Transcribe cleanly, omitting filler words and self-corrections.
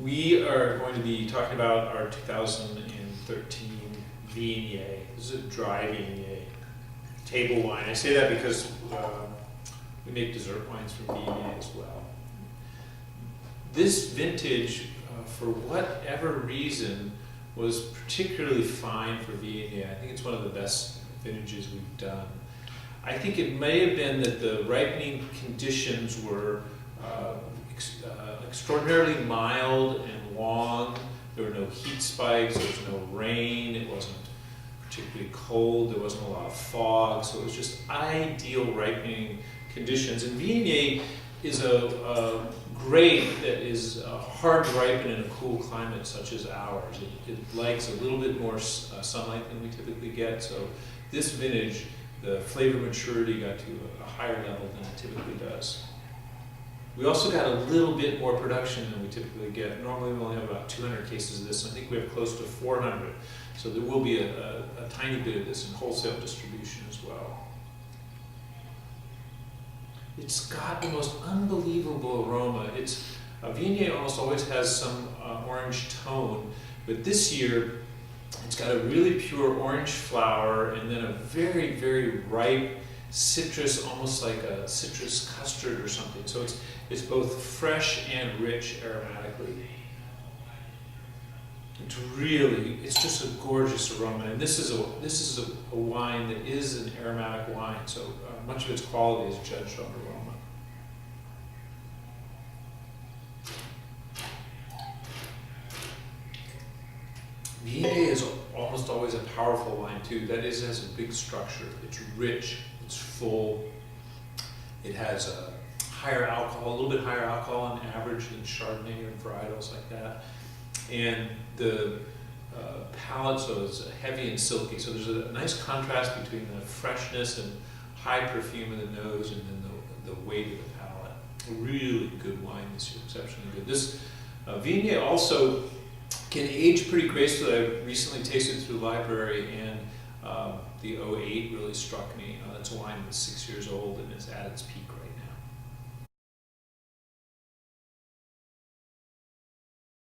We are going to be talking about our 2013 Viognier. This is a dry Viognier, table wine. I say that because we make dessert wines from Viognier as well. This vintage, for whatever reason, was particularly fine for Viognier. I think it's one of the best vintages we've done. I think it may have been that the ripening conditions were extraordinarily mild and long. There were no heat spikes, there was no rain, it wasn't particularly cold, there wasn't a lot of fog, so it was just ideal ripening conditions. And Viognier is a grape that is hard to ripen in a cool climate such as ours. It likes a little bit more sunlight than we typically get, so this vintage, the flavor maturity got to a higher level than it typically does. We also got a little bit more production than we typically get. Normally we only have about 200 cases of this, and I think we have close to 400. So there will be a tiny bit of this in wholesale distribution as well. It's got the most unbelievable aroma. Viognier almost always has some orange tone, but this year it's got a really pure orange flower and then a very, very ripe citrus, almost like a citrus custard or something. So it's both fresh and rich aromatically. It's just a gorgeous aroma, and this is a wine that is an aromatic wine. So much of its quality is judged on aroma. Viognier is almost always a powerful wine too. That is, it has a big structure. It's rich. It's full. It has a higher alcohol, a little bit higher alcohol on average than Chardonnay or varietals like that. And the palate, so it's heavy and silky. So there's a nice contrast between the freshness and high perfume in the nose and then the weight of the palate. A really good wine this year, exceptionally good. This Viognier also can age pretty gracefully. I recently tasted through the library, and the 08 really struck me. That's a wine that's 6 years old and is at its peak